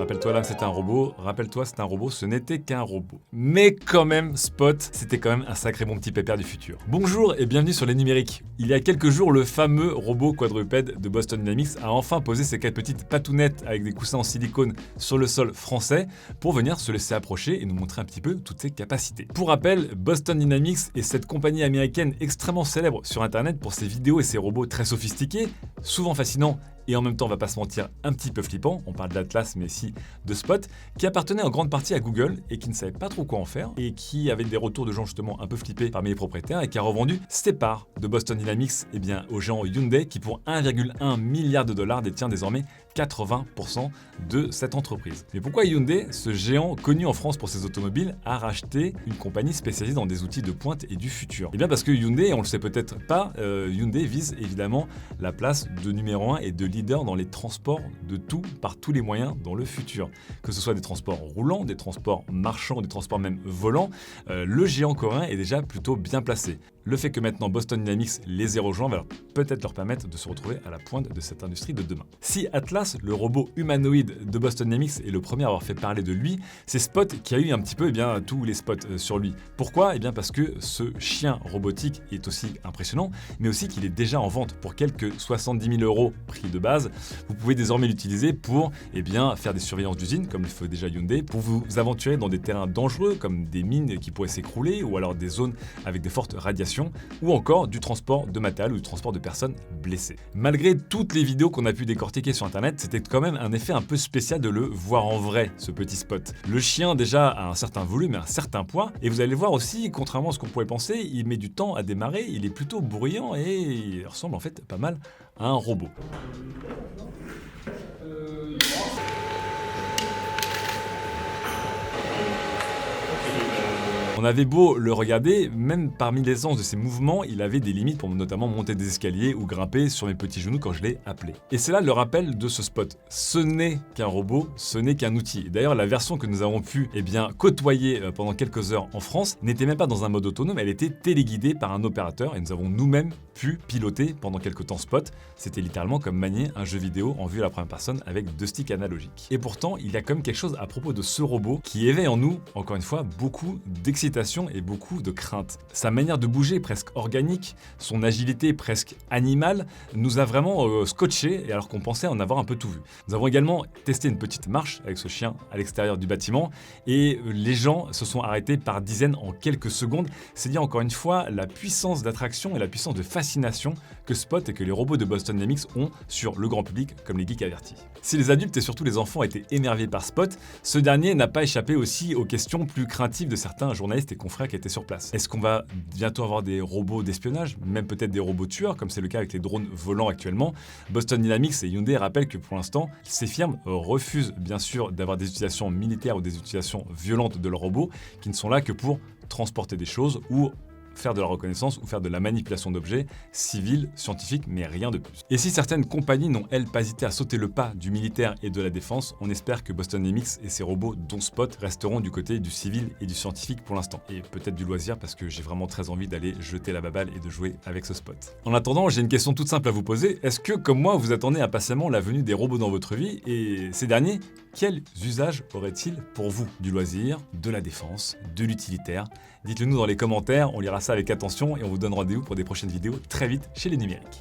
Rappelle-toi là, c'était un robot. Rappelle-toi, c'était un robot. Ce n'était qu'un robot. Mais quand même, Spot, c'était quand même un sacré bon petit pépère du futur. Bonjour et bienvenue sur Les Numériques. Il y a quelques jours, le fameux robot quadrupède de Boston Dynamics a enfin posé ses 4 petites patounettes avec des coussins en silicone sur le sol français pour venir se laisser approcher et nous montrer un petit peu toutes ses capacités. Pour rappel, Boston Dynamics est cette compagnie américaine extrêmement célèbre sur Internet pour ses vidéos et ses robots très sophistiqués, souvent fascinants et en même temps, on va pas se mentir, un petit peu flippant, on parle d'Atlas mais aussi de Spot, qui appartenait en grande partie à Google et qui ne savait pas trop quoi en faire et qui avait des retours de gens justement un peu flippés parmi les propriétaires et qui a revendu ses parts de Boston Dynamics au géant Hyundai qui pour 1,1 milliard de dollars détient désormais 80% de cette entreprise. Mais pourquoi Hyundai, ce géant connu en France pour ses automobiles, a racheté une compagnie spécialisée dans des outils de pointe et du futur? Eh bien parce que Hyundai, on le sait peut-être pas, Hyundai vise évidemment la place de numéro 1 et de leader dans les transports de tout, par tous les moyens dans le futur. Que ce soit des transports roulants, des transports marchands, des transports même volants, le géant coréen est déjà plutôt bien placé. Le fait que maintenant Boston Dynamics les ait rejoints va peut-être leur permettre de se retrouver à la pointe de cette industrie de demain. Si Atlas, le robot humanoïde de Boston Dynamics, est le premier à avoir fait parler de lui, c'est Spot qui a eu un petit peu tous les spots sur lui. Pourquoi? Parce que ce chien robotique est aussi impressionnant, mais aussi qu'il est déjà en vente pour quelques 70 000 € prix de base. Vous pouvez désormais l'utiliser pour faire des surveillances d'usine, comme le fait déjà Hyundai, pour vous aventurer dans des terrains dangereux, comme des mines qui pourraient s'écrouler, ou alors des zones avec de fortes radiations, ou encore du transport de matériel ou du transport de personnes blessées. Malgré toutes les vidéos qu'on a pu décortiquer sur internet, c'était quand même un effet un peu spécial de le voir en vrai, ce petit Spot. Le chien déjà a un certain volume et un certain poids, et vous allez le voir aussi, contrairement à ce qu'on pourrait penser, il met du temps à démarrer, il est plutôt bruyant et il ressemble en fait pas mal à un robot. On avait beau le regarder, même parmi l'essence de ses mouvements, il avait des limites pour notamment monter des escaliers ou grimper sur mes petits genoux quand je l'ai appelé. Et c'est là le rappel de ce Spot. Ce n'est qu'un robot, ce n'est qu'un outil. D'ailleurs, la version que nous avons pu côtoyer pendant quelques heures en France n'était même pas dans un mode autonome, elle était téléguidée par un opérateur et nous avons nous-mêmes pu piloter pendant quelques temps Spot. C'était littéralement comme manier un jeu vidéo en vue à la première personne avec 2 sticks analogiques. Et pourtant, il y a quand même quelque chose à propos de ce robot qui éveille en nous, encore une fois, beaucoup d'excitation et beaucoup de crainte. Sa manière de bouger presque organique, son agilité presque animale, nous a vraiment scotché et alors qu'on pensait en avoir un peu tout vu. Nous avons également testé une petite marche avec ce chien à l'extérieur du bâtiment et les gens se sont arrêtés par dizaines en quelques secondes. C'est dire encore une fois la puissance d'attraction et la puissance de fascination que Spot et que les robots de Boston Dynamics ont sur le grand public comme les geeks avertis. Si les adultes et surtout les enfants étaient émerveillés par Spot, ce dernier n'a pas échappé aussi aux questions plus craintives de certains journalistes et confrères qui étaient sur place. Est-ce qu'on va bientôt avoir des robots d'espionnage, même peut-être des robots tueurs, comme c'est le cas avec les drones volants actuellement? Boston Dynamics et Hyundai rappellent que pour l'instant, ces firmes refusent bien sûr d'avoir des utilisations militaires ou des utilisations violentes de leurs robots, qui ne sont là que pour transporter des choses ou faire de la reconnaissance ou faire de la manipulation d'objets civils, scientifiques, mais rien de plus. Et si certaines compagnies n'ont, elles, pas hésité à sauter le pas du militaire et de la défense, on espère que Boston Dynamics et ses robots, dont Spot, resteront du côté du civil et du scientifique pour l'instant. Et peut-être du loisir, parce que j'ai vraiment très envie d'aller jeter la baballe et de jouer avec ce Spot. En attendant, j'ai une question toute simple à vous poser. Est-ce que, comme moi, vous attendez impatiemment la venue des robots dans votre vie? Et ces derniers, quels usages auraient-ils pour vous? Du loisir, de la défense, de l'utilitaire? Dites-le nous dans les commentaires, on lira ça avec attention et on vous donne rendez-vous pour des prochaines vidéos très vite chez Les Numériques.